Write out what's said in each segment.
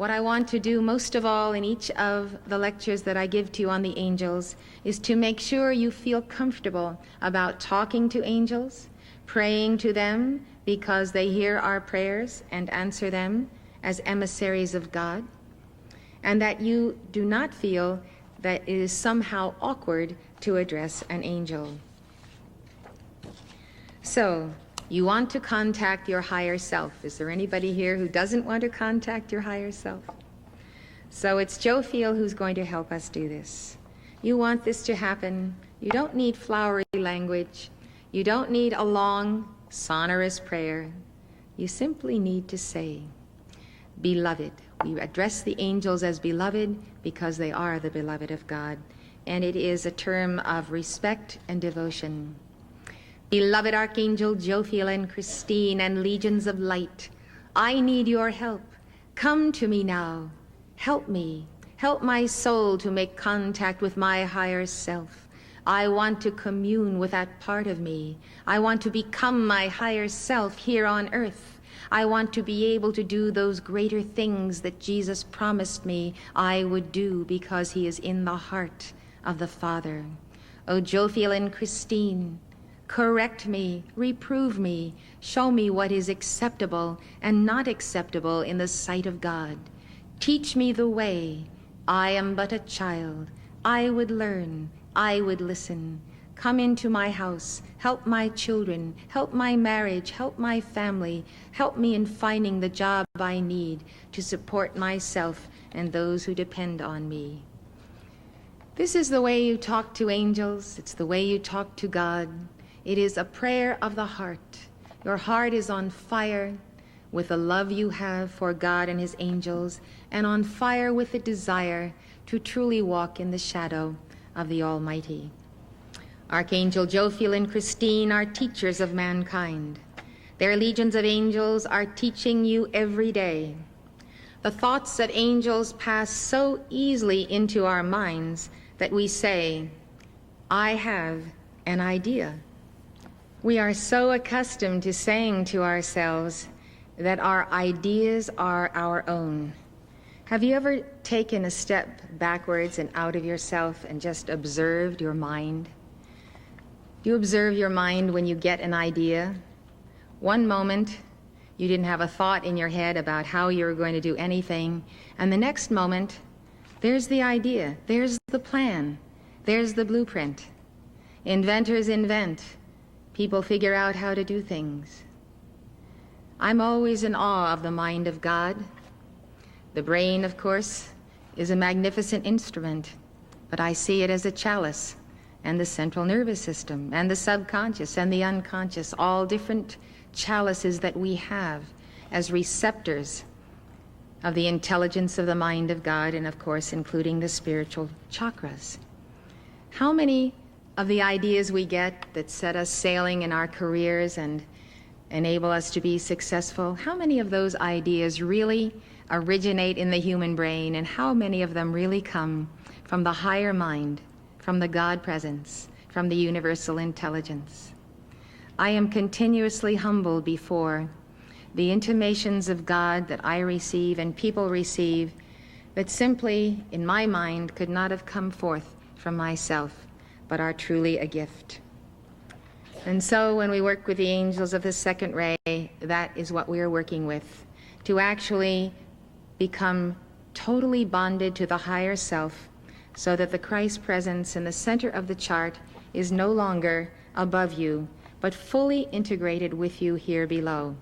What I want to do most of all in each of the lectures that I give to you on the angels is to make sure you feel comfortable about talking to angels, praying to them because they hear our prayers and answer them as emissaries of God, and that you do not feel that it is somehow awkward to address an angel. So, you want to contact your higher self. Is there anybody here who doesn't want to contact your higher self? So it's Joe Field who's going to help us do this. You want this to happen. You don't need flowery language. You don't need a long, sonorous prayer. You simply need to say, Beloved. We address the angels as beloved because they are the beloved of God, and it is a term of respect and devotion. Beloved Archangel Jophiel and Christine and legions of light, I need your help. Come to me now. Help me. Help my soul to make contact with my higher self. I want to commune with that part of me. I want to become my higher self here on earth. I want to be able to do those greater things that Jesus promised me I would do because he is in the heart of the Father. Oh, Jophiel and Christine, correct me, reprove me, show me what is acceptable and not acceptable in the sight of God. Teach me the way. I am but a child. I would learn. I would listen. Come into my house. Help my children. Help my marriage. Help my family. Help me in finding the job I need to support myself and those who depend on me. This is the way you talk to angels. It's the way you talk to God. It is a prayer of the heart. Your heart is on fire with the love you have for God and his angels, and on fire with the desire to truly walk in the shadow of the Almighty. Archangel Jophiel and Christine are teachers of mankind. Their legions of angels are teaching you every day. The thoughts of angels pass so easily into our minds that we say, I have an idea. We are so accustomed to saying to ourselves that our ideas are our own. Have you ever taken a step backwards and out of yourself and just observed your mind? You observe your mind when you get an idea. One moment, you didn't have a thought in your head about how you were going to do anything, and the next moment, there's the idea, there's the plan, there's the blueprint. Inventors invent. People figure out how to do things. I'm always in awe of the mind of God. The brain, of course, is a magnificent instrument, but I see it as a chalice, and the central nervous system, and the subconscious, and the unconscious, all different chalices that we have as receptors of the intelligence of the mind of God, and of course, including the spiritual chakras. How many of the ideas we get that set us sailing in our careers and enable us to be successful, how many of those ideas really originate in the human brain, and how many of them really come from the higher mind, from the God presence, from the universal intelligence? I am continuously humbled before the intimations of God that I receive and people receive that simply, in my mind, could not have come forth from myself, but are truly a gift. And so when we work with the angels of the second ray, that is what we are working with, to actually become totally bonded to the higher self, so that the Christ presence in the center of the chart is no longer above you, but fully integrated with you here below.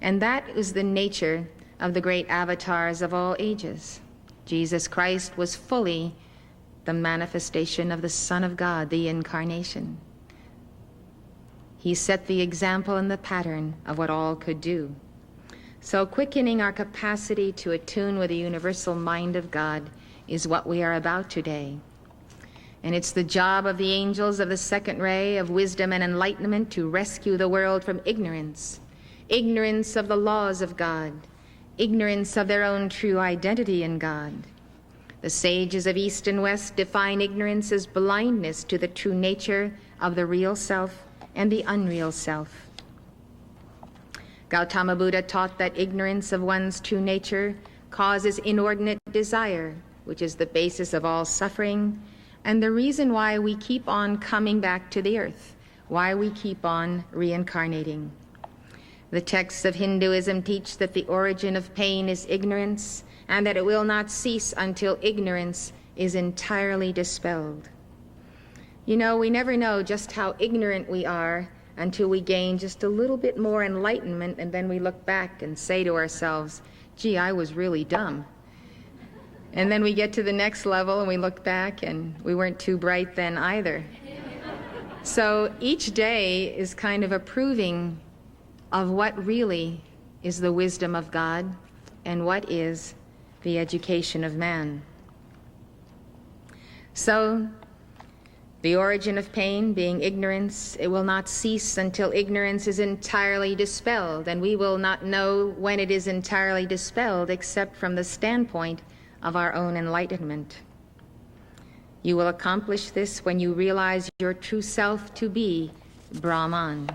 And that is the nature of the great avatars of all ages. Jesus Christ was fully the manifestation of the Son of God, the incarnation. He set the example and the pattern of what all could do. So quickening our capacity to attune with the universal mind of God is what we are about today. And it's the job of the angels of the second ray of wisdom and enlightenment to rescue the world from ignorance, ignorance of the laws of God, ignorance of their own true identity in God. The sages of East and West define ignorance as blindness to the true nature of the real self and the unreal self. Gautama Buddha taught that ignorance of one's true nature causes inordinate desire, which is the basis of all suffering, and the reason why we keep on coming back to the earth, why we keep on reincarnating. The texts of Hinduism teach that the origin of pain is ignorance, and that it will not cease until ignorance is entirely dispelled. You know, we never know just how ignorant we are until we gain just a little bit more enlightenment, and then we look back and say to ourselves, gee, I was really dumb. And then we get to the next level and we look back and we weren't too bright then either. So each day is kind of a proving of what really is the wisdom of God and what is the education of man. So the origin of pain being ignorance, it will not cease until ignorance is entirely dispelled, and we will not know when it is entirely dispelled except from the standpoint of our own enlightenment. You will accomplish this when you realize your true self to be Brahman.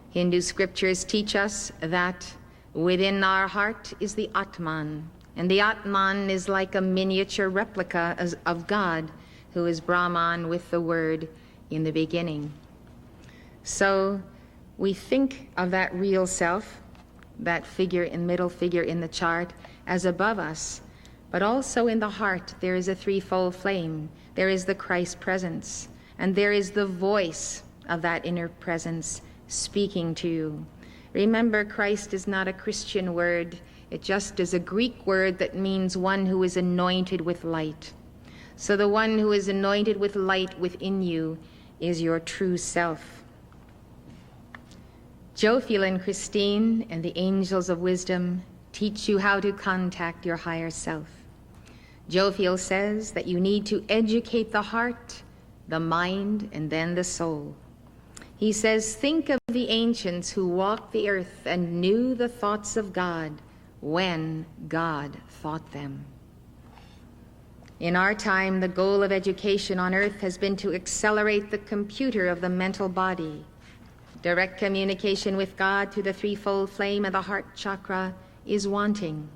Hindu scriptures teach us that within our heart is the Atman, and the Atman is like a miniature replica of God, who is Brahman with the word in the beginning. So we think of that real self, that middle figure in the chart, as above us, but also in the heart there is a threefold flame. There is the Christ presence, and there is the voice of that inner presence speaking to you. Remember, Christ is not a Christian word. It just is a Greek word that means one who is anointed with light. So the one who is anointed with light within you is your true self. Jophiel and Christine and the angels of wisdom teach you how to contact your higher self. Jophiel says that you need to educate the heart, the mind, and then the soul. He says, think of the ancients who walked the earth and knew the thoughts of God when God thought them. In our time, the goal of education on earth has been to accelerate the computer of the mental body. Direct communication with God through the threefold flame of the heart chakra is wanting.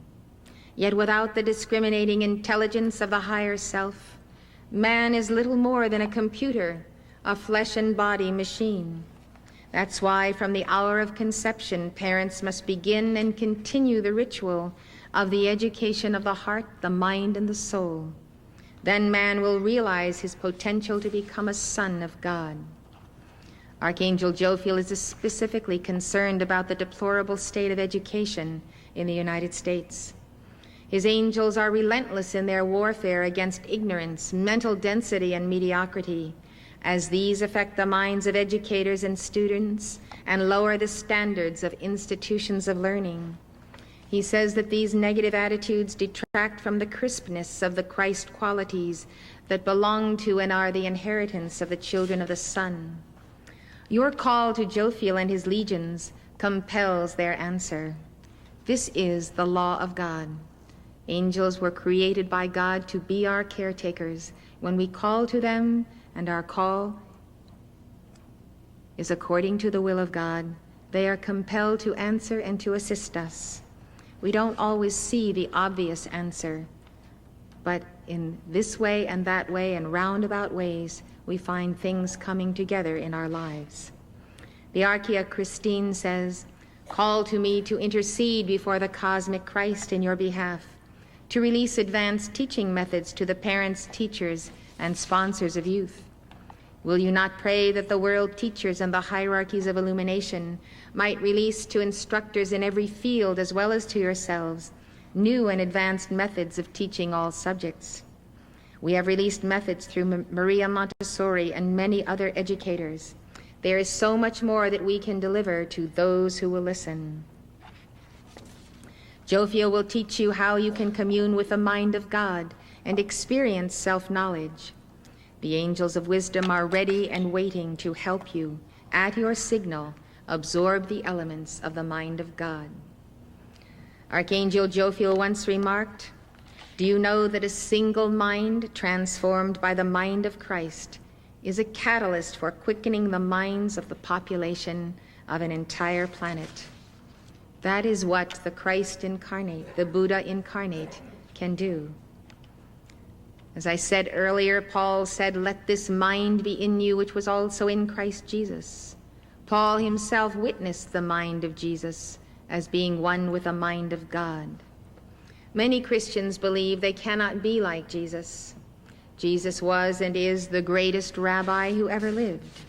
Yet without the discriminating intelligence of the higher self, man is little more than a computer, a flesh and body machine. That's why from the hour of conception, parents must begin and continue the ritual of the education of the heart, the mind, and the soul. Then man will realize his potential to become a son of God. Archangel Jophiel is specifically concerned about the deplorable state of education in the United States. His angels are relentless in their warfare against ignorance, mental density, and mediocrity, as these affect the minds of educators and students and lower the standards of institutions of learning. He says that these negative attitudes detract from the crispness of the Christ qualities that belong to and are the inheritance of the children of the sun. Your call to Jophiel and his legions compels their answer. This is the law of God. Angels were created by God to be our caretakers. When we call to them, and our call is according to the will of God, they are compelled to answer and to assist us. We don't always see the obvious answer, but in this way and that way and roundabout ways, we find things coming together in our lives. The Archeia Christine says, call to me to intercede before the cosmic Christ in your behalf, to release advanced teaching methods to the parents, teachers, and sponsors of youth. Will you not pray that the world teachers and the hierarchies of illumination might release to instructors in every field as well as to yourselves new and advanced methods of teaching all subjects? We have released methods through Maria Montessori and many other educators. There is so much more that we can deliver to those who will listen. Jophiel will teach you how you can commune with the mind of God and experience self-knowledge. The angels of wisdom are ready and waiting to help you, at your signal, absorb the elements of the mind of God. Archangel Jophiel once remarked, do you know that a single mind transformed by the mind of Christ is a catalyst for quickening the minds of the population of an entire planet? That is what the Christ incarnate, the Buddha incarnate, can do. As I said earlier, Paul said, "Let this mind be in you, which was also in Christ Jesus." Paul himself witnessed the mind of Jesus as being one with the mind of God. Many Christians believe they cannot be like Jesus. Jesus was and is the greatest rabbi who ever lived.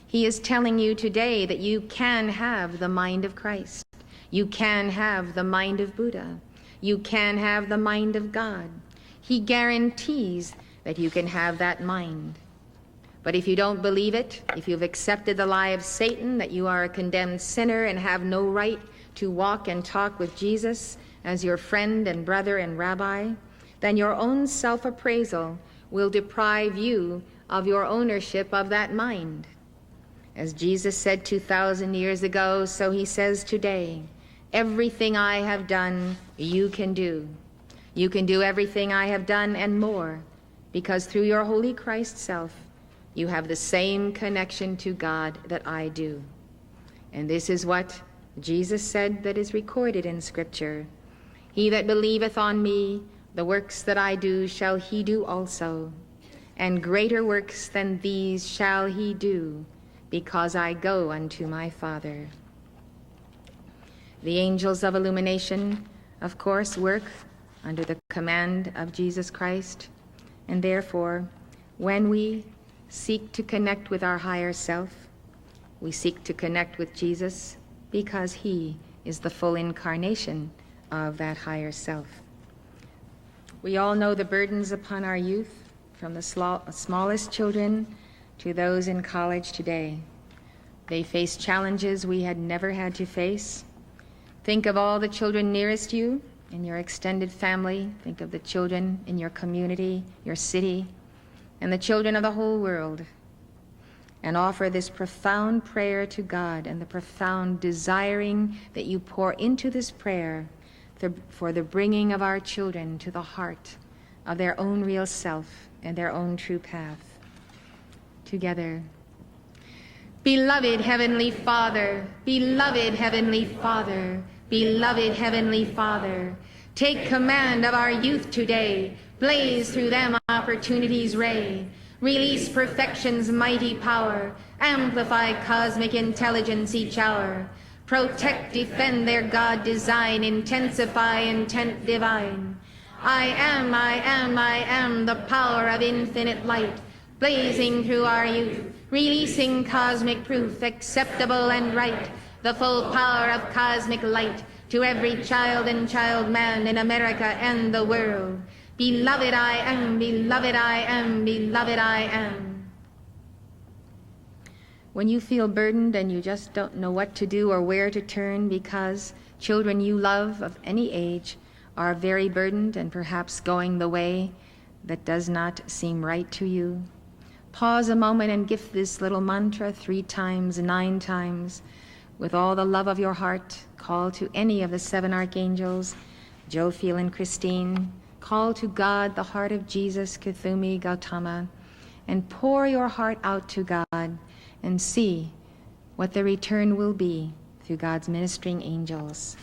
He is telling you today that you can have the mind of Christ. You can have the mind of Buddha. You can have the mind of God. He guarantees that you can have that mind. But if you don't believe it, if you've accepted the lie of Satan that you are a condemned sinner and have no right to walk and talk with Jesus as your friend and brother and rabbi, then your own self-appraisal will deprive you of your ownership of that mind. As Jesus said 2,000 years ago, so he says today, "Everything I have done, you can do. You can do everything I have done and more, because through your holy Christ self, you have the same connection to God that I do." And this is what Jesus said that is recorded in Scripture. "He that believeth on me, the works that I do shall he do also, and greater works than these shall he do, because I go unto my Father." The angels of illumination, of course, work under the command of Jesus Christ, and therefore, when we seek to connect with our higher self, we seek to connect with Jesus because he is the full incarnation of that higher self. We all know the burdens upon our youth, from the smallest children to those in college today. They face challenges we had never had to face. Think of all the children nearest you in your extended family. Think of the children in your community, your city, and the children of the whole world. And offer this profound prayer to God and the profound desiring that you pour into this prayer for the bringing of our children to the heart of their own real self and their own true path. Together. Beloved Heavenly Father, beloved Heavenly Father, beloved Heavenly Father, take command of our youth today, blaze through them opportunity's ray, release perfection's mighty power, amplify cosmic intelligence each hour, protect, defend their God design, intensify intent divine. I am the power of infinite light, blazing through our youth, releasing cosmic proof, acceptable and right, the full power of cosmic light to every child and child man in America and the world. Beloved I am, beloved I am, beloved I am. When you feel burdened and you just don't know what to do or where to turn because children you love of any age are very burdened and perhaps going the way that does not seem right to you, pause a moment and give this little mantra 3 times, 9 times. With all the love of your heart, call to any of the 7 archangels, Jophiel and Christine. Call to God, the heart of Jesus, Kuthumi, Gautama, and pour your heart out to God and see what the return will be through God's ministering angels.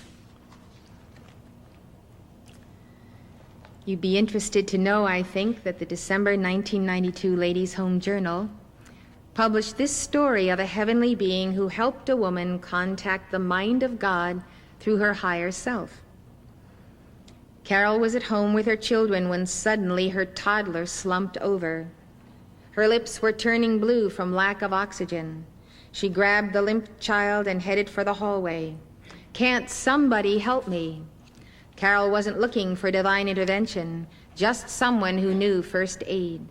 You'd be interested to know, I think, that the December 1992 Ladies' Home Journal published this story of a heavenly being who helped a woman contact the mind of God through her higher self. Carol was at home with her children when suddenly her toddler slumped over. Her lips were turning blue from lack of oxygen. She grabbed the limp child and headed for the hallway. "Can't somebody help me?" Carol wasn't looking for divine intervention, just someone who knew first aid.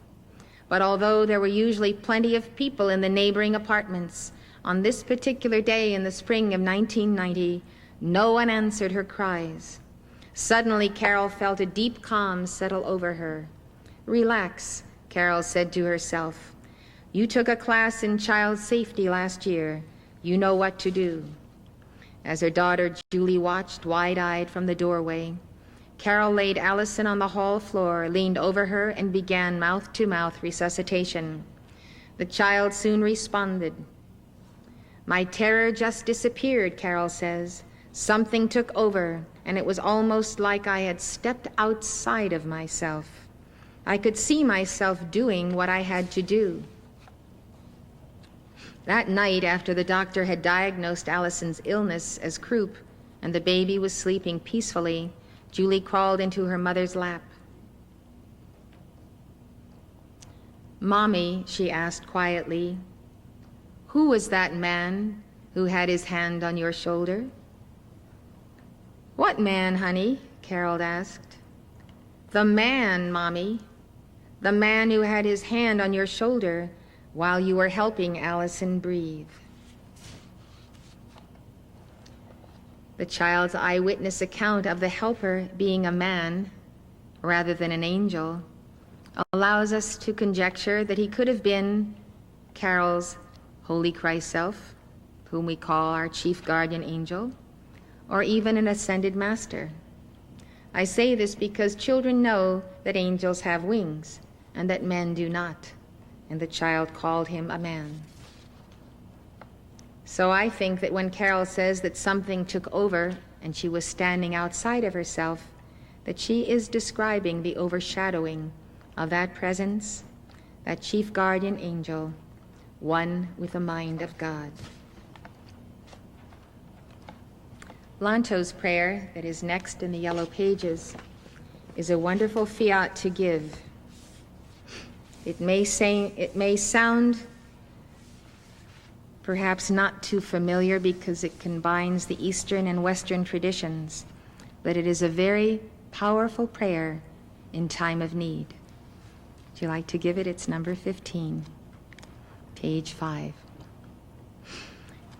But although there were usually plenty of people in the neighboring apartments, on this particular day in the spring of 1990, no one answered her cries. Suddenly, Carol felt a deep calm settle over her. "Relax," Carol said to herself. "You took a class in child safety last year. You know what to do." As her daughter Julie watched wide-eyed from the doorway, Carol laid Allison on the hall floor, leaned over her, and began mouth-to-mouth resuscitation. The child soon responded. "My terror just disappeared," Carol says. Something took over, and it was almost like I had stepped outside of myself. I could see myself doing what I had to do. That night, after the doctor had diagnosed Allison's illness as croup and the baby was sleeping peacefully, Julie crawled into her mother's lap. "Mommy," she asked quietly, "who was that man who had his hand on your shoulder?" "What man, honey?" Carol asked. "The man, Mommy. The man who had his hand on your shoulder while you were helping Allison breathe." The child's eyewitness account of the helper being a man rather than an angel allows us to conjecture that he could have been Carol's Holy Christ self, whom we call our chief guardian angel, or even an ascended master. I say this because children know that angels have wings and that men do not, and the child called him a man. So I think that when Carol says that something took over and she was standing outside of herself, that she is describing the overshadowing of that presence, that chief guardian angel, one with the mind of God. Lanto's prayer, that is next in the yellow pages, is a wonderful fiat to give. It may sound perhaps not too familiar because it combines the Eastern and Western traditions, but it is a very powerful prayer in time of need. Would you like to give it? It's number 15, page 5.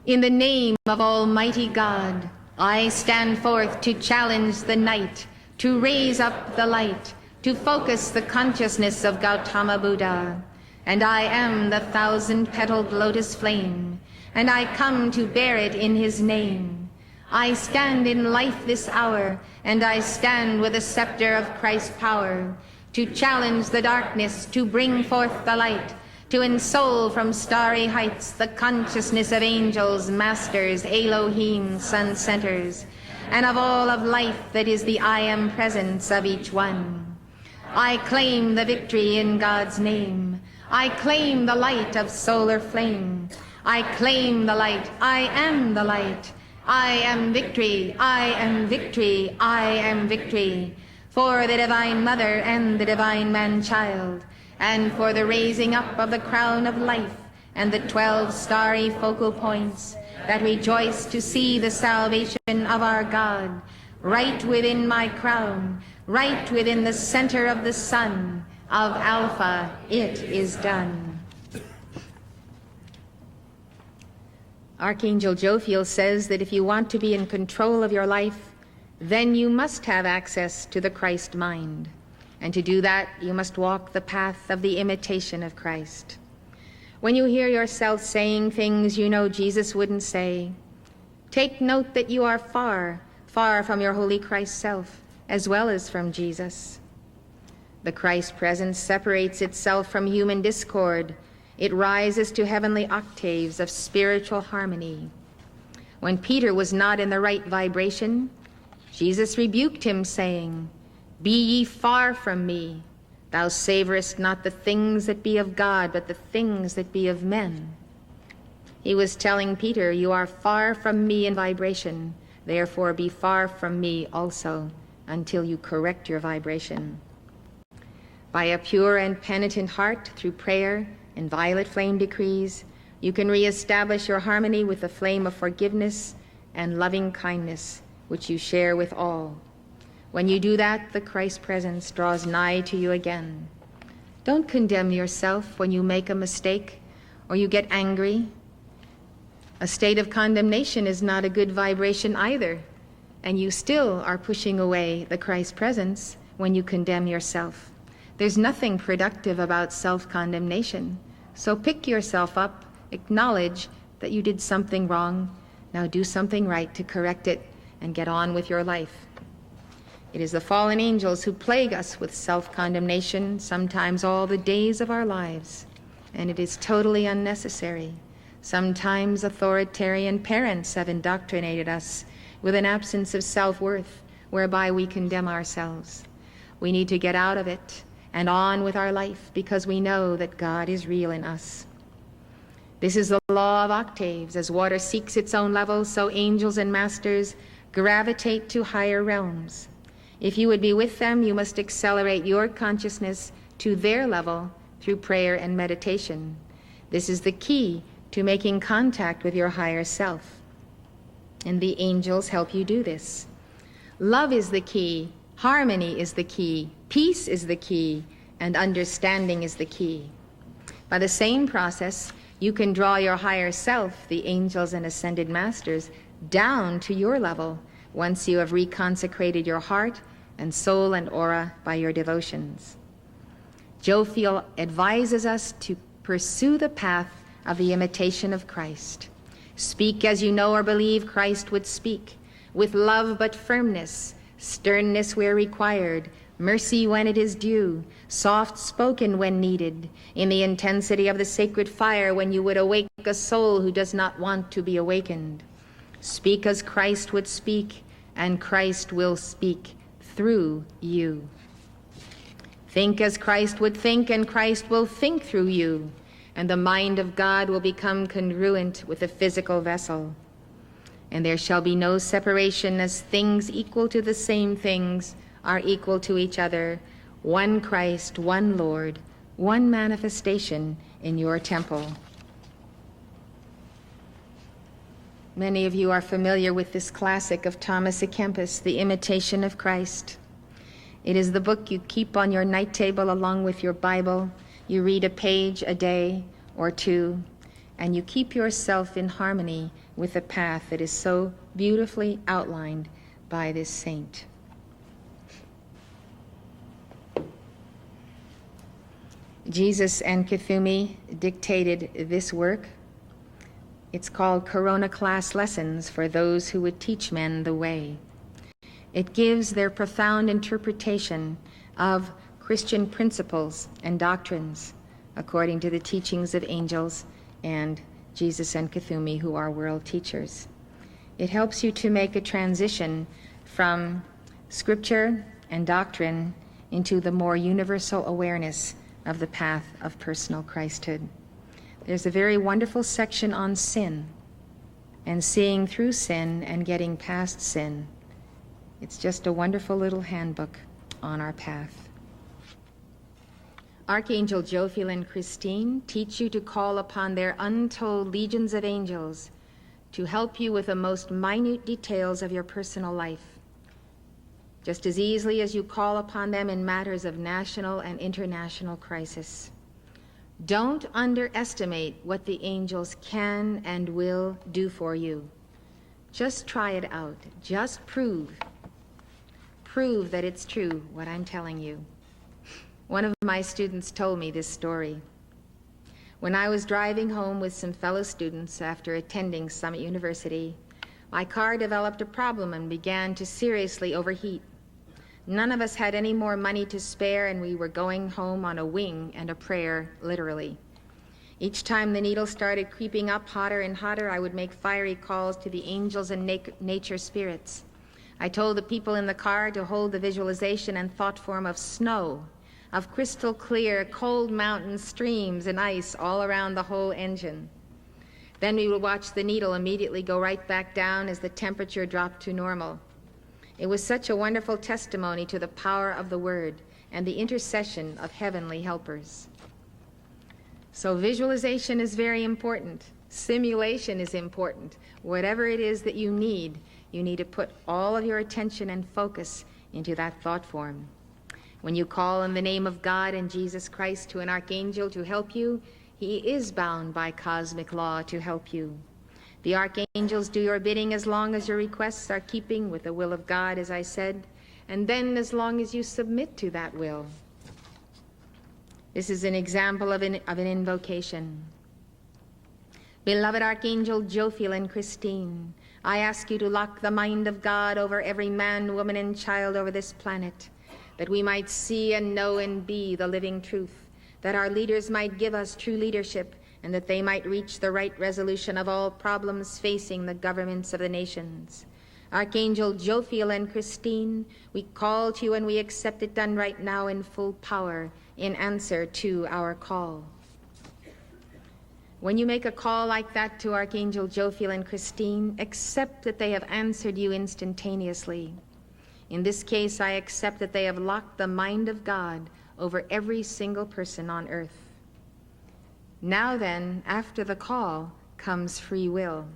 In the name of Almighty God, I stand forth to challenge the night, to raise up the light, to focus the consciousness of Gautama Buddha. And I am the 1,000-petaled lotus flame, and I come to bear it in his name. I stand in life this hour, and I stand with the scepter of Christ's power, to challenge the darkness, to bring forth the light, to ensoul from starry heights the consciousness of angels, masters, Elohim, sun centers, and of all of life that is the I am presence of each one. I claim the victory in God's name. I claim the light of solar flame. I claim the light. I am the light. I am victory. I am victory. I am victory. For the Divine Mother and the Divine Man-Child, and for the raising up of the crown of life and the 12 starry focal points that rejoice to see the salvation of our God, right within my crown, right within the center of the sun of Alpha, it is done. Archangel Jophiel says that if you want to be in control of your life, then you must have access to the Christ mind. And to do that, you must walk the path of the imitation of Christ. When you hear yourself saying things you know Jesus wouldn't say, take note that you are far, far from your holy Christ self, as well as from Jesus. The Christ presence separates itself from human discord. It rises to heavenly octaves of spiritual harmony. When Peter was not in the right vibration, Jesus rebuked him, saying, "Be ye far from me. Thou savorest not the things that be of God, but the things that be of men." He was telling Peter, you are far from me in vibration, therefore be far from me also, until you correct your vibration. By a pure and penitent heart, through prayer and violet flame decrees, you can reestablish your harmony with the flame of forgiveness and loving kindness, which you share with all. When you do that, the Christ presence draws nigh to you again. Don't condemn yourself when you make a mistake or you get angry. A state of condemnation is not a good vibration either, and you still are pushing away the Christ presence when you condemn yourself. There's nothing productive about self-condemnation. So pick yourself up, acknowledge that you did something wrong, now do something right to correct it and get on with your life. It is the fallen angels who plague us with self-condemnation, sometimes all the days of our lives, and it is totally unnecessary. Sometimes authoritarian parents have indoctrinated us with an absence of self-worth whereby we condemn ourselves. We need to get out of it and on with our life because we know that God is real in us. This is the law of octaves. As water seeks its own level, so angels and masters gravitate to higher realms. If you would be with them, you must accelerate your consciousness to their level through prayer and meditation. This is the key to making contact with your higher self. And the angels help you do this. Love is the key, harmony is the key, peace is the key, and understanding is the key. By the same process, you can draw your higher self, the angels and ascended masters, down to your level once you have reconsecrated your heart and soul and aura by your devotions. Joe Field advises us to pursue the path of the imitation of Christ. Speak as you know or believe Christ would speak, with love but firmness, sternness where required, mercy when it is due, soft spoken when needed, in the intensity of the sacred fire when you would awake a soul who does not want to be awakened. Speak as Christ would speak, and Christ will speak through you. Think as Christ would think, and Christ will think through you, and the mind of God will become congruent with the physical vessel. And there shall be no separation, as things equal to the same things are equal to each other, one Christ, one Lord, one manifestation in your temple. Many of you are familiar with this classic of Thomas à Kempis, The Imitation of Christ. It is the book you keep on your night table along with your Bible. You read a page a day or two, and you keep yourself in harmony with the path that is so beautifully outlined by this saint. Jesus and Kuthumi dictated this work. It's called Corona Class Lessons for Those Who Would Teach Men the Way. It gives their profound interpretation of Christian principles and doctrines according to the teachings of angels and Jesus and Kuthumi, who are world teachers. It helps you to make a transition from scripture and doctrine into the more universal awareness of the path of personal Christhood. There's a very wonderful section on sin and seeing through sin and getting past sin. It's just a wonderful little handbook on our path. Archangel Jophiel and Christine teach you to call upon their untold legions of angels to help you with the most minute details of your personal life, just as easily as you call upon them in matters of national and international crisis. Don't underestimate what the angels can and will do for you. Just try it out. Just prove that it's true, what I'm telling you. One of my students told me this story. When I was driving home with some fellow students after attending Summit University, my car developed a problem and began to seriously overheat. None of us had any more money to spare, and we were going home on a wing and a prayer, literally. Each time the needle started creeping up hotter and hotter, I would make fiery calls to the angels and nature spirits. I told the people in the car to hold the visualization and thought form of snow, of crystal clear, cold mountain streams and ice all around the whole engine. Then we would watch the needle immediately go right back down as the temperature dropped to normal. It was such a wonderful testimony to the power of the Word and the intercession of heavenly helpers. So visualization is very important. Simulation is important. Whatever it is that you need to put all of your attention and focus into that thought form. When you call in the name of God and Jesus Christ to an archangel to help you, he is bound by cosmic law to help you. The archangels do your bidding as long as your requests are keeping with the will of God, as I said, and then as long as you submit to that will. This is an example of an invocation. Beloved Archangel Jophiel and Christine, I ask you to lock the mind of God over every man, woman, and child over this planet, that we might see and know and be the living truth, that our leaders might give us true leadership, and that they might reach the right resolution of all problems facing the governments of the nations. Archangel Jophiel and Christine, we call to you and we accept it done right now in full power in answer to our call. When you make a call like that to Archangel Jophiel and Christine, accept that they have answered you instantaneously. In this case, I accept that they have locked the mind of God over every single person on earth. Now then, after the call comes free will.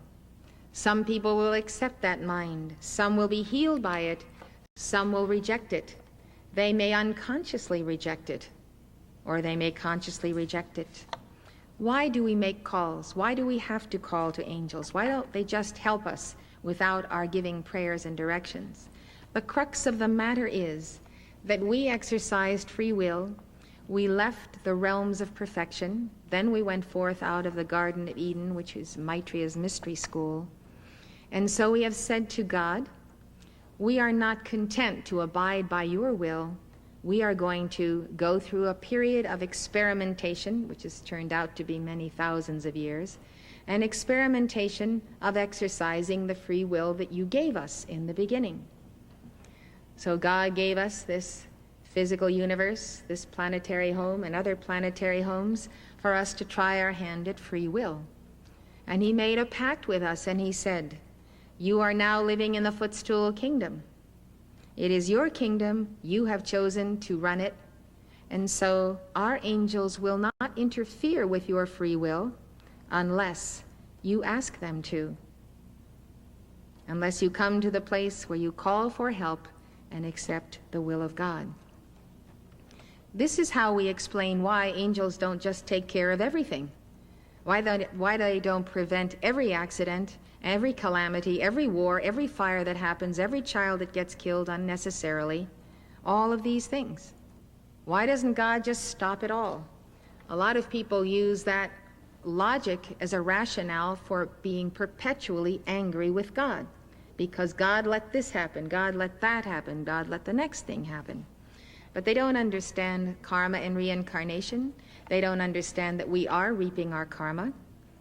Some people will accept that mind. Some will be healed by it. Some will reject it. They may unconsciously reject it, or they may consciously reject it. Why do we make calls? Why do we have to call to angels? Why don't they just help us without our giving prayers and directions? The crux of the matter is that we exercised free will. We left the realms of perfection. Then we went forth out of the Garden of Eden, which is Maitreya's mystery school. And so we have said to God, we are not content to abide by your will. We are going to go through a period of experimentation, which has turned out to be many thousands of years, an experimentation of exercising the free will that you gave us in the beginning. So God gave us this physical universe, this planetary home, and other planetary homes for us to try our hand at free will. And he made a pact with us, and he said, you are now living in the footstool kingdom. It is your kingdom. You have chosen to run it. And so our angels will not interfere with your free will unless you ask them to. Unless you come to the place where you call for help and accept the will of God. This is how we explain why angels don't just take care of everything. Why they don't prevent every accident, every calamity, every war, every fire that happens, every child that gets killed unnecessarily, all of these things. Why doesn't God just stop it all? A lot of people use that logic as a rationale for being perpetually angry with God. Because God let this happen, God let that happen, God let the next thing happen. But they don't understand karma and reincarnation. They don't understand that we are reaping our karma.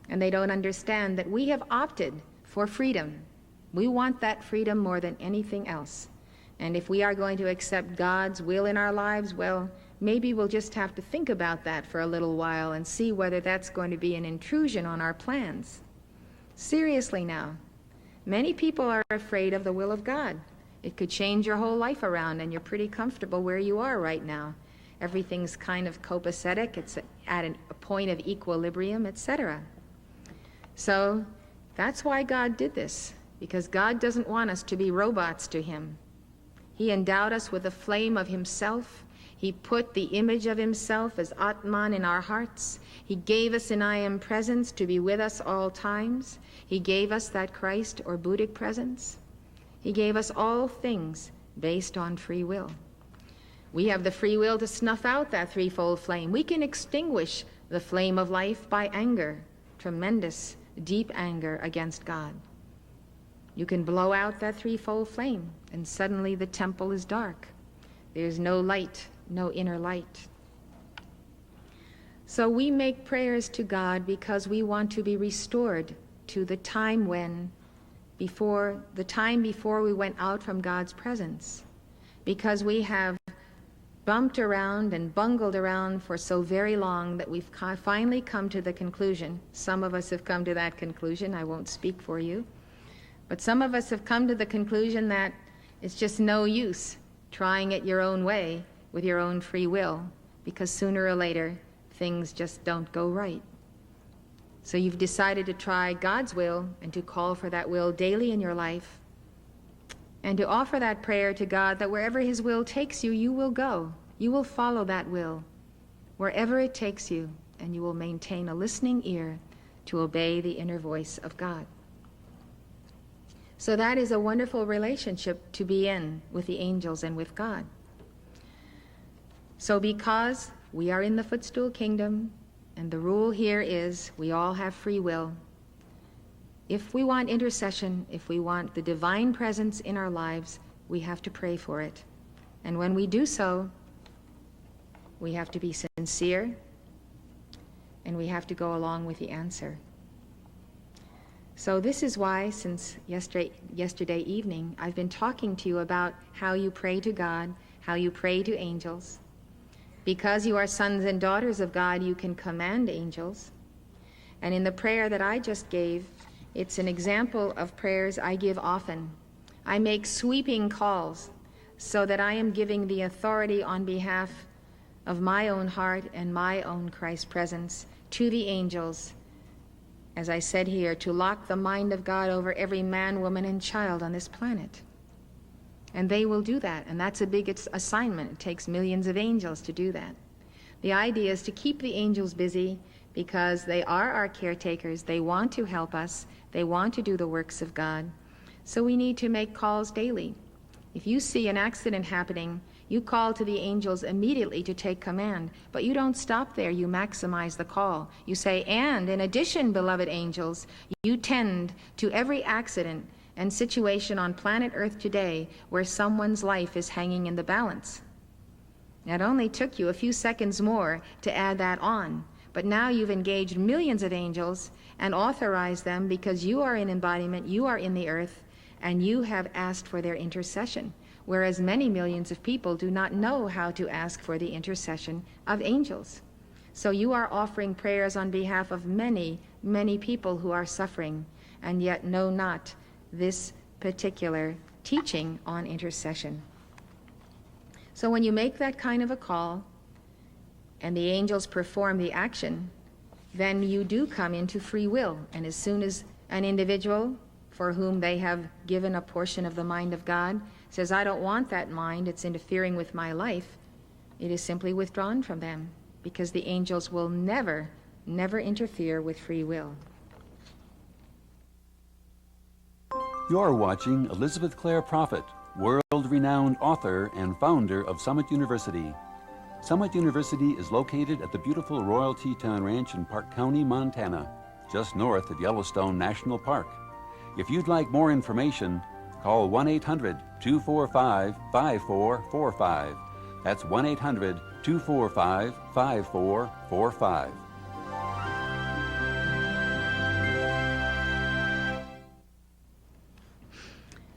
And they don't understand that we have opted for freedom. We want that freedom more than anything else. And if we are going to accept God's will in our lives, well, maybe we'll just have to think about that for a little while and see whether that's going to be an intrusion on our plans. Seriously now, many people are afraid of the will of God. It could change your whole life around, and you're pretty comfortable where you are right now. Everything's kind of copacetic. It's at a point of equilibrium, etc. So that's why God did this, because God doesn't want us to be robots to him. He endowed us with a flame of himself. He put the image of himself as Atman in our hearts. He gave us an I am presence to be with us all times. He gave us that Christ or Buddhic presence. He gave us all things based on free will. We have the free will to snuff out that threefold flame. We can extinguish the flame of life by anger, tremendous, deep anger against God. You can blow out that threefold flame, and suddenly the temple is dark. There's no light, no inner light. So we make prayers to God because we want to be restored to the time before we went out from God's presence, because we have bumped around and bungled around for so very long that we've finally come to the conclusion. Some of us have come to that conclusion. I won't speak for you. But some of us have come to the conclusion that it's just no use trying it your own way with your own free will, because sooner or later things just don't go right. So you've decided to try God's will and to call for that will daily in your life, and to offer that prayer to God that wherever his will takes you, you will go. You will follow that will wherever it takes you, and you will maintain a listening ear to obey the inner voice of God. So that is a wonderful relationship to be in with the angels and with God. So because we are in the footstool kingdom, and the rule here is we all have free will, if we want intercession, if we want the divine presence in our lives, we have to pray for it. And when we do so, we have to be sincere, and we have to go along with the answer. So this is why, since yesterday evening, I've been talking to you about how you pray to God, how you pray to angels. Because you are sons and daughters of God, you can command angels. And in the prayer that I just gave, it's an example of prayers I give often. I make sweeping calls so that I am giving the authority on behalf of my own heart and my own Christ presence to the angels, as I said here, to lock the mind of God over every man, woman, and child on this planet. And they will do that, and that's a big assignment. It takes millions of angels to do that. The idea is to keep the angels busy because they are our caretakers. They want to help us. They want to do the works of God. So we need to make calls daily. If you see an accident happening, you call to the angels immediately to take command. But you don't stop there. You maximize the call. You say, and in addition, beloved angels, you tend to every accident and situation on planet Earth today where someone's life is hanging in the balance. It only took you a few seconds more to add that on. But now you've engaged millions of angels and authorized them because you are in embodiment, you are in the earth, and you have asked for their intercession. Whereas many millions of people do not know how to ask for the intercession of angels. So you are offering prayers on behalf of many, many people who are suffering and yet know not this particular teaching on intercession. So when you make that kind of a call and the angels perform the action, then you do come into free will. And as soon as an individual for whom they have given a portion of the mind of God says, I don't want that mind, it's interfering with my life, it is simply withdrawn from them, because the angels will never, never interfere with free will. You're watching Elizabeth Clare Prophet, world-renowned author and founder of Summit University. Summit University is located at the beautiful Royal Teton Ranch in Park County, Montana, just north of Yellowstone National Park. If you'd like more information, call 1-800-245-5445. That's 1-800-245-5445.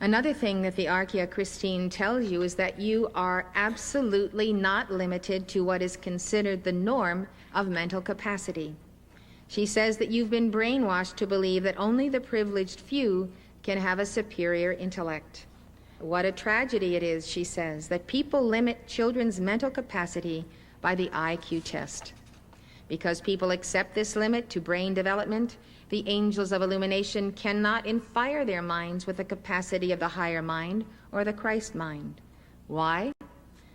Another thing that the Archeia Christine tells you is that you are absolutely not limited to what is considered the norm of mental capacity. She says that you've been brainwashed to believe that only the privileged few can have a superior intellect. What a tragedy it is, she says, that people limit children's mental capacity by the IQ test. Because people accept this limit to brain development, the angels of illumination cannot inspire their minds with the capacity of the higher mind or the Christ mind. Why?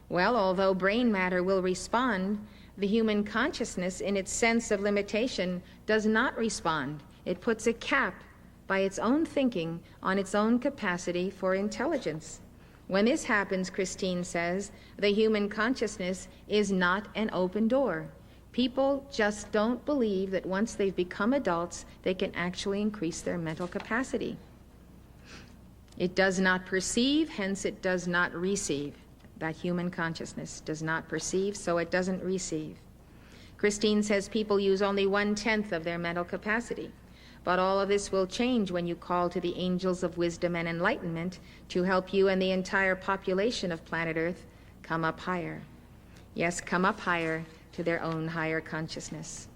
Well, although brain matter will respond, the human consciousness, in its sense of limitation, does not respond. It puts a cap by its own thinking on its own capacity for intelligence. When this happens, Christine says, the human consciousness is not an open door. People just don't believe that once they've become adults, they can actually increase their mental capacity. It does not perceive, hence it does not receive. That human consciousness does not perceive, so it doesn't receive. Christine says people use only 1/10 of their mental capacity. But all of this will change when you call to the angels of wisdom and enlightenment to help you and the entire population of planet Earth come up higher. Yes, come up higher to their own higher consciousness.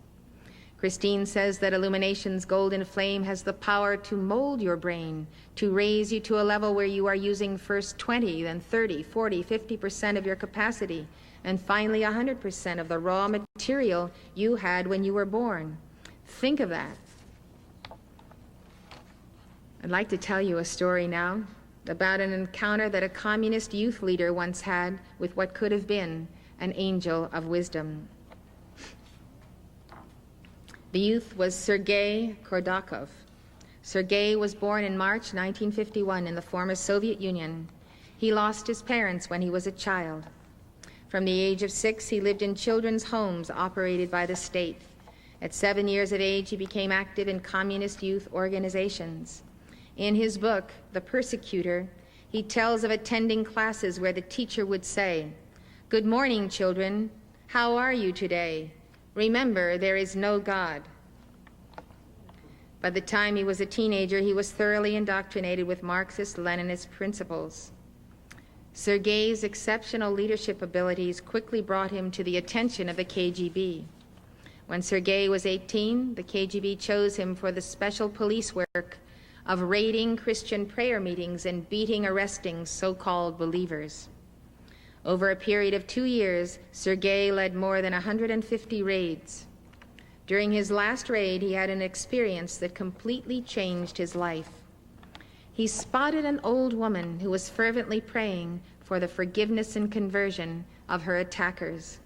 Christine says that illumination's golden flame has the power to mold your brain, to raise you to a level where you are using first 20, then 30, 40, 50% of your capacity, and finally 100% of the raw material you had when you were born. Think of that. I'd like to tell you a story now about an encounter that a communist youth leader once had with what could have been an angel of wisdom. The youth was Sergei Kordakov. Sergei was born in March 1951 in the former Soviet Union. He lost his parents when he was a child. From the age of 6, he lived in children's homes operated by the state. At 7 years of age, he became active in communist youth organizations. In his book, The Persecutor, he tells of attending classes where the teacher would say, "Good morning, children. How are you today? Remember, there is no God." By the time he was a teenager, he was thoroughly indoctrinated with Marxist-Leninist principles. Sergei's exceptional leadership abilities quickly brought him to the attention of the KGB. When Sergei was 18, the KGB chose him for the special police work of raiding Christian prayer meetings and beating, arresting so-called believers. Over a period of 2 years, Sergei led more than 150 raids. During his last raid, he had an experience that completely changed his life. He spotted an old woman who was fervently praying for the forgiveness and conversion of her attackers.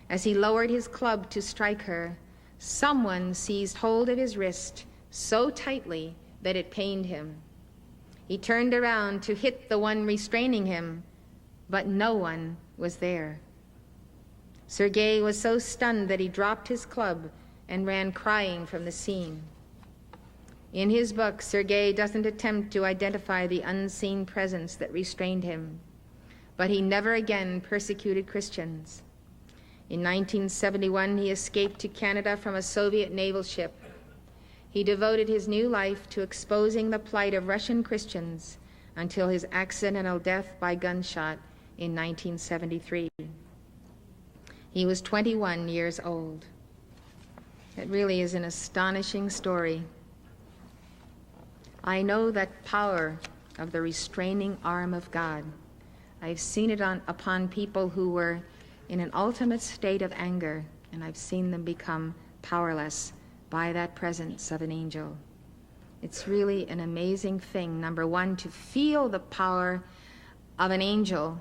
As he lowered his club to strike her, someone seized hold of his wrist so tightly that it pained him. He turned around to hit the one restraining him, but no one was there. Sergei was so stunned that he dropped his club and ran crying from the scene. In his book, Sergei doesn't attempt to identify the unseen presence that restrained him, but he never again persecuted Christians. In 1971, he escaped to Canada from a Soviet naval ship. He devoted his new life to exposing the plight of Russian Christians until his accidental death by gunshot in 1973. He was 21 years old. It really is an astonishing story. I know that power of the restraining arm of God. I've seen it upon people who were in an ultimate state of anger, and I've seen them become powerless by that presence of an angel. It's really an amazing thing, number one, to feel the power of an angel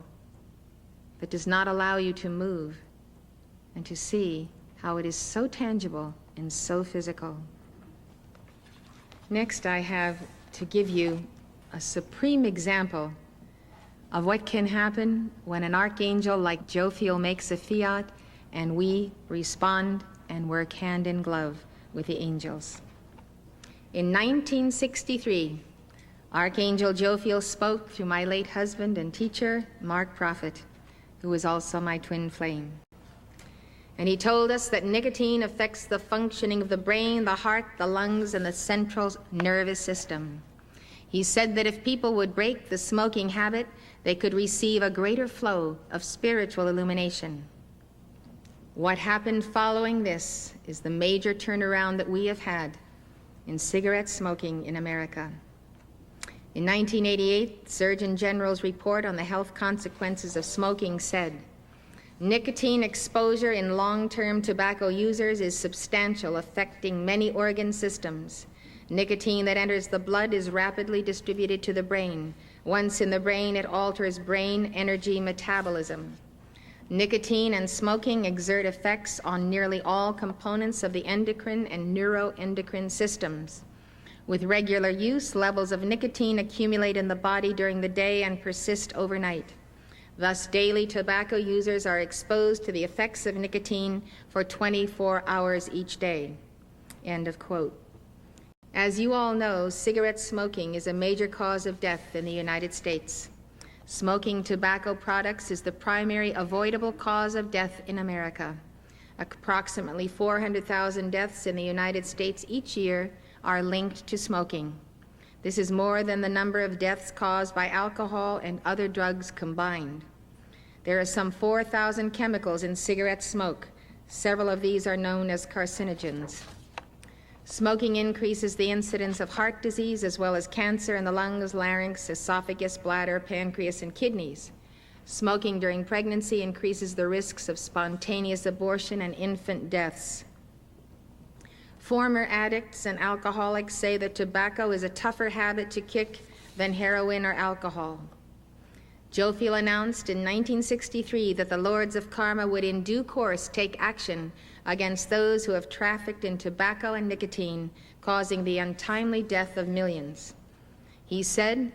that does not allow you to move, and to see how it is so tangible and so physical. Next, I have to give you a supreme example of what can happen when an archangel like Jophiel makes a fiat and we respond and work hand in glove with the angels. In 1963, Archangel Jophiel spoke through my late husband and teacher, Mark Prophet, who was also my twin flame. And he told us that nicotine affects the functioning of the brain, the heart, the lungs, and the central nervous system. He said that if people would break the smoking habit, they could receive a greater flow of spiritual illumination. What happened following this is the major turnaround that we have had in cigarette smoking in America. In 1988, Surgeon General's report on the health consequences of smoking said, nicotine exposure in long-term tobacco users is substantial, affecting many organ systems. Nicotine that enters the blood is rapidly distributed to the brain. Once in the brain, it alters brain energy metabolism. Nicotine and smoking exert effects on nearly all components of the endocrine and neuroendocrine systems. With regular use, levels of nicotine accumulate in the body during the day and persist overnight. Thus, daily tobacco users are exposed to the effects of nicotine for 24 hours each day. End of quote. As you all know, cigarette smoking is a major cause of death in the United States. Smoking tobacco products is the primary avoidable cause of death in America. Approximately 400,000 deaths in the United States each year are linked to smoking. This is more than the number of deaths caused by alcohol and other drugs combined. There are some 4,000 chemicals in cigarette smoke. Several of these are known as carcinogens. Smoking increases the incidence of heart disease as well as cancer in the lungs, larynx, esophagus, bladder, pancreas, and kidneys. Smoking during pregnancy increases the risks of spontaneous abortion and infant deaths. Former addicts and alcoholics say that tobacco is a tougher habit to kick than heroin or alcohol. Jophiel announced in 1963 that the Lords of Karma would in due course take action against those who have trafficked in tobacco and nicotine, causing the untimely death of millions. He said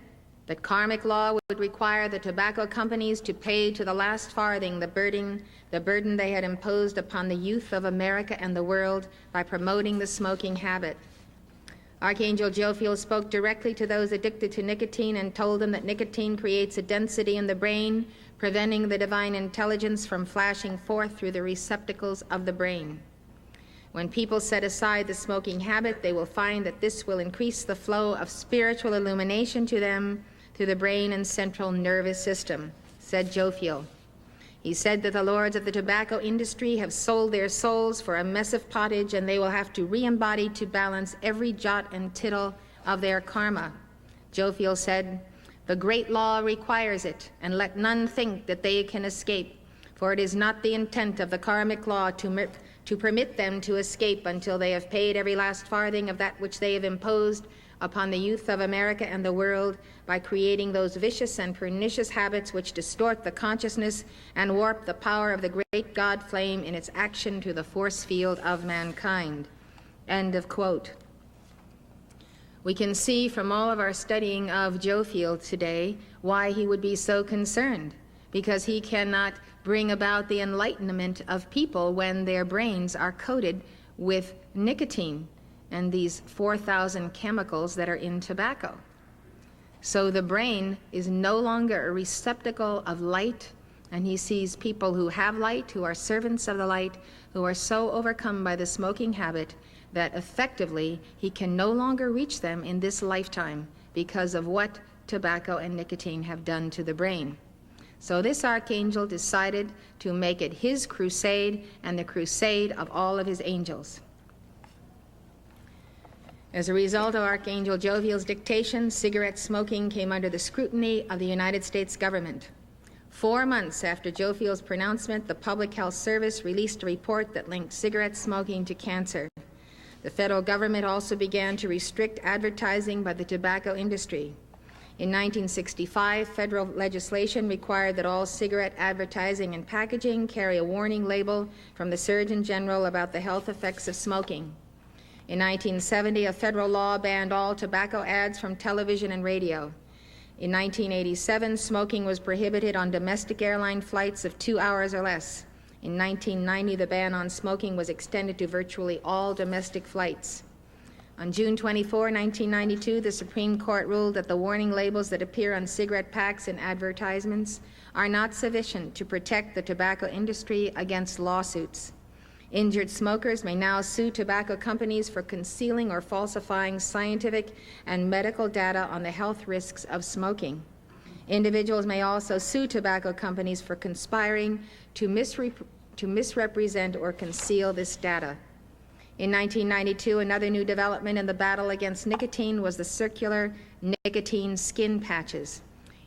that karmic law would require the tobacco companies to pay to the last farthing the burden they had imposed upon the youth of America and the world by promoting the smoking habit. Archangel Jophiel spoke directly to those addicted to nicotine and told them that nicotine creates a density in the brain, preventing the divine intelligence from flashing forth through the receptacles of the brain. When people set aside the smoking habit, they will find that this will increase the flow of spiritual illumination to them through the brain and central nervous system, said Jofiel. He said that the lords of the tobacco industry have sold their souls for a mess of pottage, and they will have to re-embody to balance every jot and tittle of their karma. Jofiel said, "The great law requires it, and let none think that they can escape, for it is not the intent of the karmic law to permit them to escape until they have paid every last farthing of that which they have imposed upon the youth of America and the world by creating those vicious and pernicious habits which distort the consciousness and warp the power of the great God flame in its action to the force field of mankind." End of quote. We can see from all of our studying of Jofiel today why he would be so concerned, because he cannot bring about the enlightenment of people when their brains are coated with nicotine and these 4,000 chemicals that are in tobacco. So the brain is no longer a receptacle of light, and he sees people who have light, who are servants of the light, who are so overcome by the smoking habit that effectively he can no longer reach them in this lifetime because of what tobacco and nicotine have done to the brain. So this archangel decided to make it his crusade and the crusade of all of his angels. As a result of Archangel Jofiel's dictation, cigarette smoking came under the scrutiny of the United States government. 4 months after Jofiel's pronouncement, the Public Health Service released a report that linked cigarette smoking to cancer. The federal government also began to restrict advertising by the tobacco industry. In 1965, federal legislation required that all cigarette advertising and packaging carry a warning label from the Surgeon General about the health effects of smoking. In 1970, a federal law banned all tobacco ads from television and radio. In 1987, smoking was prohibited on domestic airline flights of 2 hours or less. In 1990, the ban on smoking was extended to virtually all domestic flights. On June 24, 1992, the Supreme Court ruled that the warning labels that appear on cigarette packs and advertisements are not sufficient to protect the tobacco industry against lawsuits. Injured smokers may now sue tobacco companies for concealing or falsifying scientific and medical data on the health risks of smoking. Individuals may also sue tobacco companies for conspiring to misrepresent or conceal this data. In 1992, another new development in the battle against nicotine was the circular nicotine skin patches.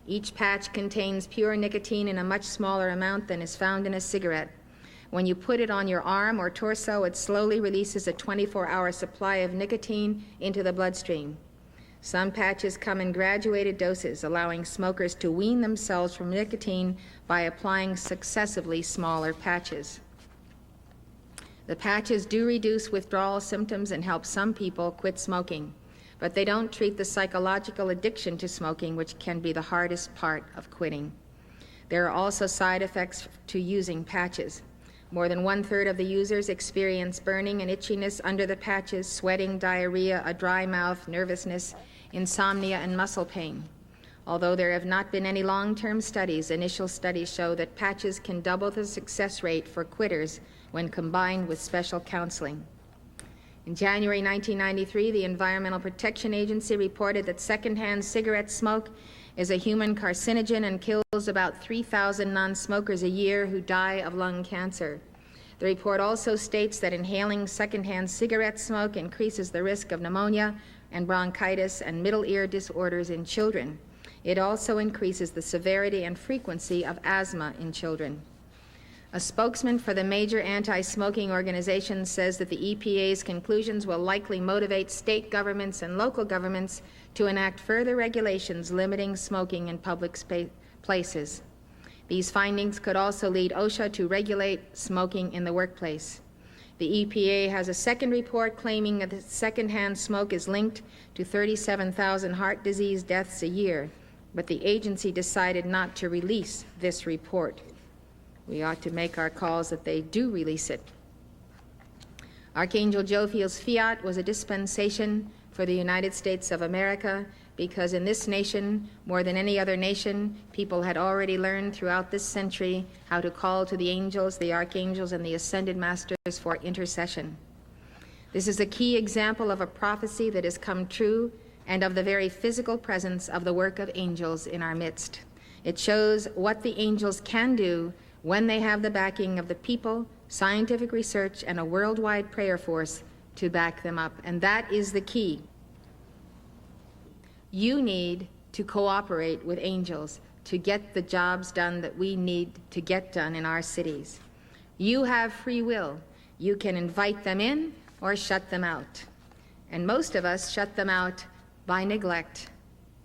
Each patch contains pure nicotine in a much smaller amount than is found in a cigarette. When you put it on your arm or torso, it slowly releases a 24-hour supply of nicotine into the bloodstream. Some patches come in graduated doses, allowing smokers to wean themselves from nicotine by applying successively smaller patches. The patches do reduce withdrawal symptoms and help some people quit smoking, but they don't treat the psychological addiction to smoking, which can be the hardest part of quitting. There are also side effects to using patches. More than 1/3 of the users experience burning and itchiness under the patches, sweating, diarrhea, a dry mouth, nervousness, insomnia, and muscle pain. Although there have not been any long-term studies, initial studies show that patches can double the success rate for quitters when combined with special counseling. In January 1993, the Environmental Protection Agency reported that secondhand cigarette smoke is a human carcinogen and kills about 3,000 non-smokers a year who die of lung cancer. The report also states that inhaling secondhand cigarette smoke increases the risk of pneumonia and bronchitis and middle ear disorders in children. It also increases the severity and frequency of asthma in children. A spokesman for the major anti-smoking organization says that the EPA's conclusions will likely motivate state governments and local governments to enact further regulations limiting smoking in public places. These findings could also lead OSHA to regulate smoking in the workplace. The EPA has a second report claiming that secondhand smoke is linked to 37,000 heart disease deaths a year, but the agency decided not to release this report. We ought to make our calls that they do release it. Archangel Jofiel's fiat was a dispensation for the United States of America, because in this nation, more than any other nation, people had already learned throughout this century how to call to the angels, the archangels, and the ascended masters for intercession. This is a key example of a prophecy that has come true and of the very physical presence of the work of angels in our midst. It shows what the angels can do when they have the backing of the people, scientific research, and a worldwide prayer force to back them up. And that is the key. You need to cooperate with angels to get the jobs done that we need to get done in our cities. You have free will. You can invite them in or shut them out. And most of us shut them out by neglect,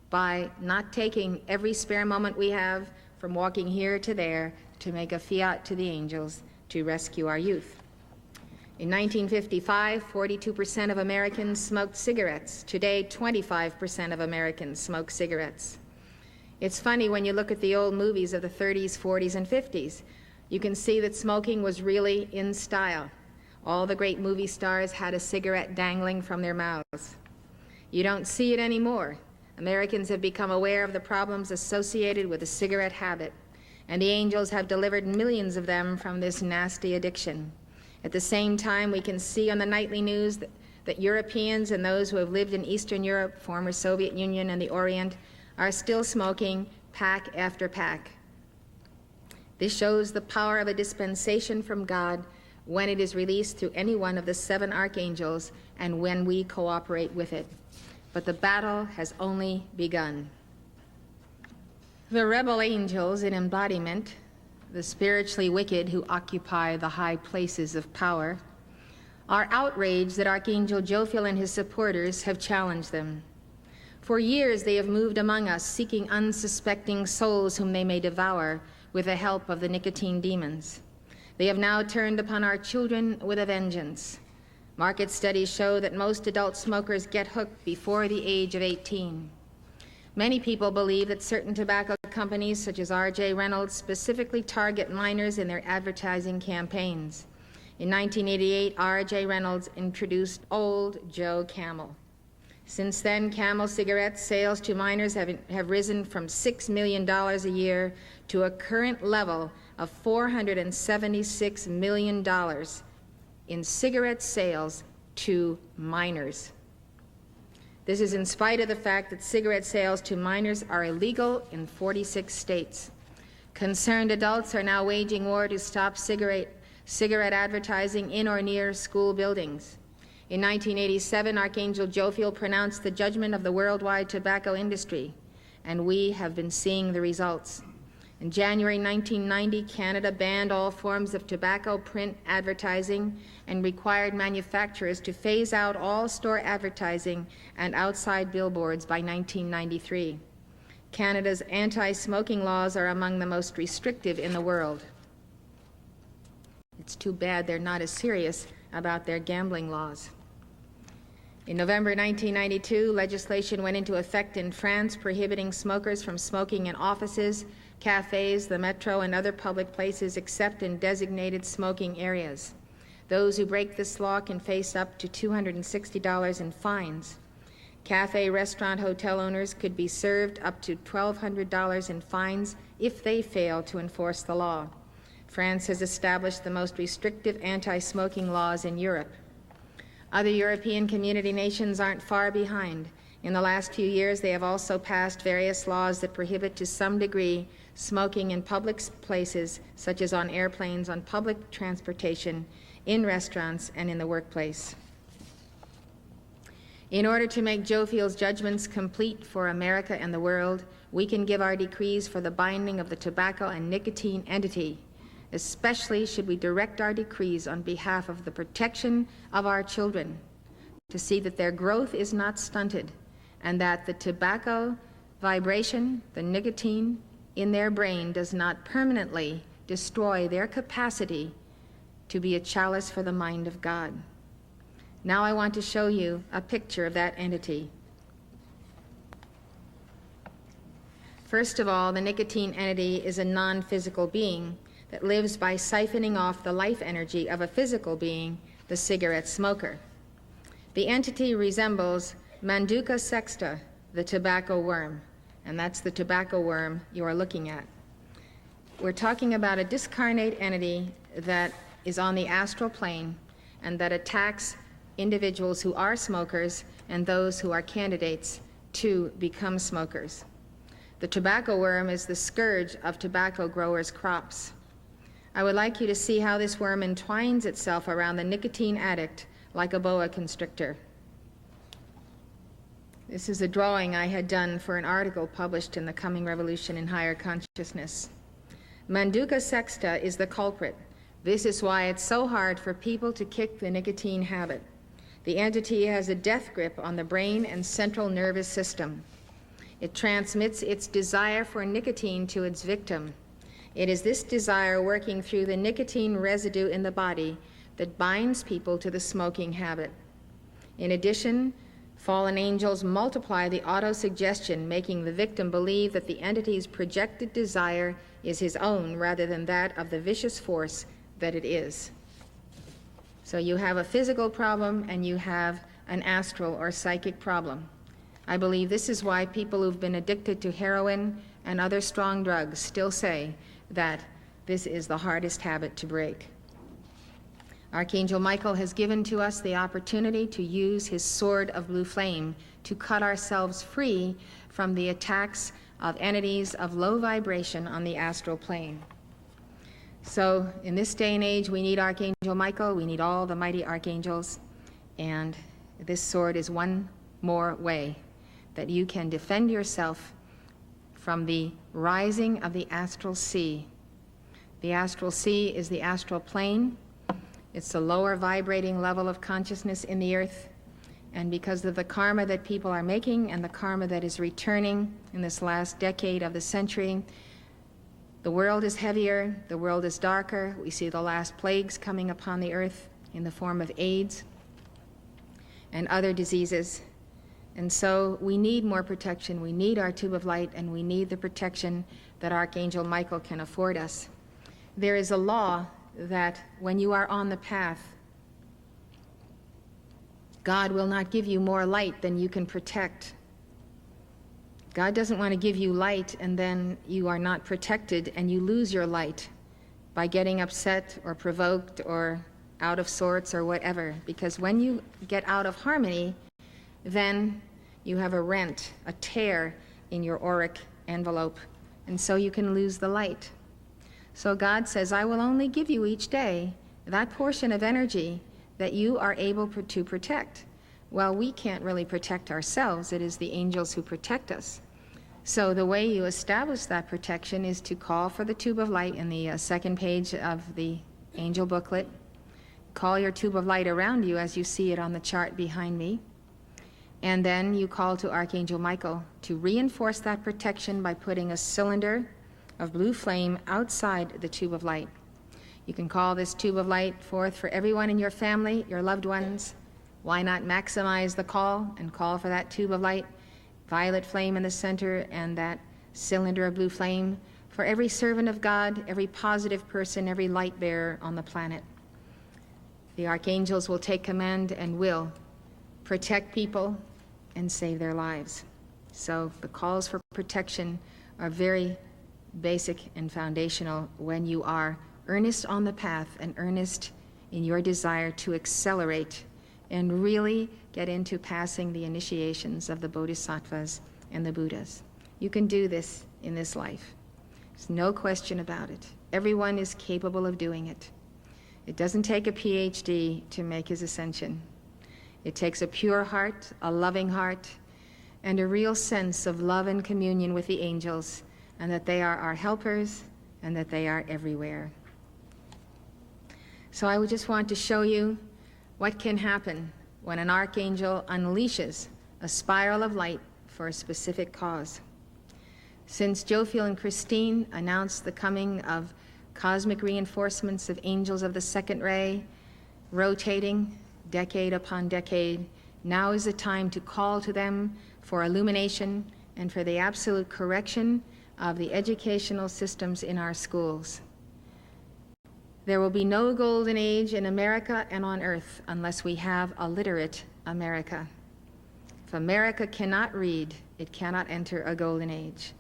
by not taking every spare moment we have from walking here to there to make a fiat to the angels to rescue our youth. In 1955, 42% of Americans smoked cigarettes. Today, 25% of Americans smoke cigarettes. It's funny when you look at the old movies of the 30s, 40s, and 50s. You can see that smoking was really in style. All the great movie stars had a cigarette dangling from their mouths. You don't see it anymore. Americans have become aware of the problems associated with the cigarette habit, and the angels have delivered millions of them from this nasty addiction. At the same time, we can see on the nightly news that Europeans and those who have lived in Eastern Europe, former Soviet Union, and the Orient are still smoking pack after pack. This shows the power of a dispensation from God when it is released through any one of the 7 archangels and when we cooperate with it. But the battle has only begun. The rebel angels in embodiment, the spiritually wicked who occupy the high places of power, are outraged that Archangel Jophiel and his supporters have challenged them. For years they have moved among us, seeking unsuspecting souls whom they may devour with the help of the nicotine demons. They have now turned upon our children with a vengeance. Market studies show that most adult smokers get hooked before the age of 18. Many people believe that certain tobacco companies, such as R.J. Reynolds, specifically target minors in their advertising campaigns. In 1988, R.J. Reynolds introduced Old Joe Camel. Since then, Camel cigarette sales to minors have risen from $6 million a year to a current level of $476 million in cigarette sales to minors. This is in spite of the fact that cigarette sales to minors are illegal in 46 states. Concerned adults are now waging war to stop cigarette advertising in or near school buildings. In 1987, Archangel Jophiel pronounced the judgment of the worldwide tobacco industry, and we have been seeing the results. In January 1990, Canada banned all forms of tobacco print advertising and required manufacturers to phase out all store advertising and outside billboards by 1993. Canada's anti-smoking laws are among the most restrictive in the world. It's too bad they're not as serious about their gambling laws. In November 1992, legislation went into effect in France prohibiting smokers from smoking in offices, cafes, the metro, and other public places except in designated smoking areas. Those who break this law can face up to $260 in fines. Cafe, restaurant, hotel owners could be served up to $1,200 in fines if they fail to enforce the law. France has established the most restrictive anti-smoking laws in Europe. Other European community nations aren't far behind. In the last few years, they have also passed various laws that prohibit to some degree smoking in public places, such as on airplanes, on public transportation, in restaurants, and in the workplace. In order to make Jophiel's judgments complete for America and the world, we can give our decrees for the binding of the tobacco and nicotine entity. Especially should we direct our decrees on behalf of the protection of our children, to see that their growth is not stunted, and that the tobacco vibration, the nicotine in their brain, does not permanently destroy their capacity to be a chalice for the mind of God. Now I want to show you a picture of that entity. First of all, the nicotine entity is a non-physical being that lives by siphoning off the life energy of a physical being, the cigarette smoker. The entity resembles Manduca sexta, the tobacco worm, and that's the tobacco worm you are looking at. We're talking about a discarnate entity that is on the astral plane and that attacks individuals who are smokers and those who are candidates to become smokers. The tobacco worm is the scourge of tobacco growers' crops. I would like you to see how this worm entwines itself around the nicotine addict like a boa constrictor. This is a drawing I had done for an article published in The Coming Revolution in Higher Consciousness. Manduca sexta is the culprit. This is why it's so hard for people to kick the nicotine habit. The entity has a death grip on the brain and central nervous system. It transmits its desire for nicotine to its victim. It is this desire working through the nicotine residue in the body that binds people to the smoking habit. In addition, fallen angels multiply the autosuggestion, making the victim believe that the entity's projected desire is his own rather than that of the vicious force that it is. So you have a physical problem and you have an astral or psychic problem. I believe this is why people who've been addicted to heroin and other strong drugs still say that this is the hardest habit to break. Archangel Michael has given to us the opportunity to use his sword of blue flame to cut ourselves free from the attacks of entities of low vibration on the astral plane. So in this day and age, we need Archangel Michael, we need all the mighty archangels, and this sword is one more way that you can defend yourself from the rising of the astral sea. The astral sea is the astral plane. It's the lower vibrating level of consciousness in the earth. And because of the karma that people are making and the karma that is returning in this last decade of the century, the world is heavier, the world is darker. We see the last plagues coming upon the earth in the form of AIDS and other diseases. And so we need more protection. We need our tube of light, and we need the protection that Archangel Michael can afford us. There is a law that when you are on the path, God will not give you more light than you can protect. God doesn't want to give you light and then you are not protected and you lose your light by getting upset or provoked or out of sorts or whatever. Because when you get out of harmony, then you have a rent, a tear in your auric envelope, and so you can lose the light. So God says, I will only give you each day that portion of energy that you are able to protect. Well, we can't really protect ourselves. It is the angels who protect us. So the way you establish that protection is to call for the tube of light in the second page of the angel booklet. Call your tube of light around you as you see it on the chart behind me. And then you call to Archangel Michael to reinforce that protection by putting a cylinder of blue flame outside the tube of light. You can call this tube of light forth for everyone in your family, your loved ones. Why not maximize the call and call for that tube of light, violet flame in the center, and that cylinder of blue flame for every servant of God, every positive person, every light bearer on the planet. The archangels will take command and will protect people and save their lives. So the calls for protection are very basic and foundational when you are earnest on the path and earnest in your desire to accelerate and really get into passing the initiations of the Bodhisattvas and the Buddhas. You can do this in this life. There's no question about it. Everyone is capable of doing it. It doesn't take a PhD to make his ascension. It takes a pure heart, a loving heart, and a real sense of love and communion with the angels, and that they are our helpers and that they are everywhere. So I would just want to show you what can happen when an archangel unleashes a spiral of light for a specific cause. Since Jophiel and Christine announced the coming of cosmic reinforcements of angels of the second ray, rotating decade upon decade, now is the time to call to them for illumination and for the absolute correction of the educational systems in our schools. There will be no golden age in America and on earth unless we have a literate America. If America cannot read, it cannot enter a golden age.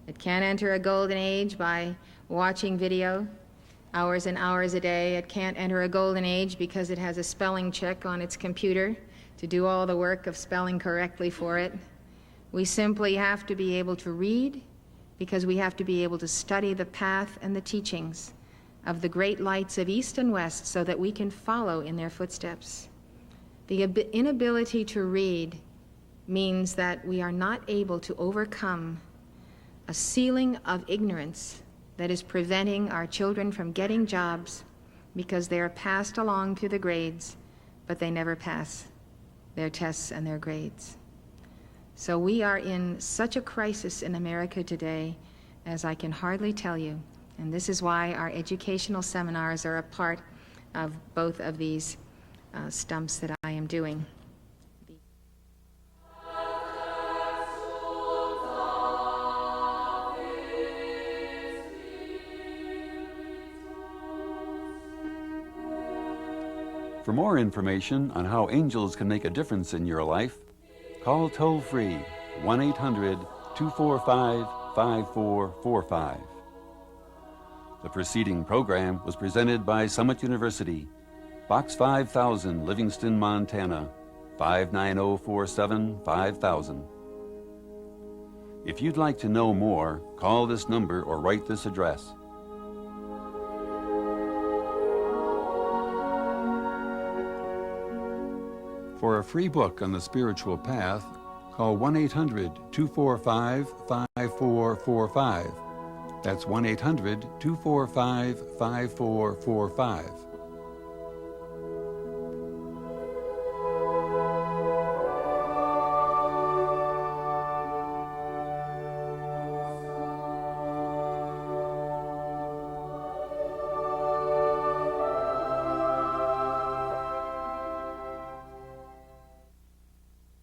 It can't enter a golden age by watching video hours and hours a day. It can't enter a golden age because it has a spelling check on its computer to do all the work of spelling correctly for it. We simply have to be able to read because we have to be able to study the path and the teachings of the great lights of East and West so that we can follow in their footsteps. The inability to read means that we are not able to overcome a ceiling of ignorance that is preventing our children from getting jobs because they are passed along through the grades, but they never pass their tests and their grades. So we are in such a crisis in America today, as I can hardly tell you. And this is why our educational seminars are a part of both of these stumps that I am doing. For more information on how angels can make a difference in your life, call toll-free 1-800-245-5445. The preceding program was presented by Summit University, Box 5000, Livingston, Montana, 59047 5000. If you'd like to know more, call this number or write this address. For a free book on the spiritual path, call 1-800-245-5445. That's 1-800-245-5445.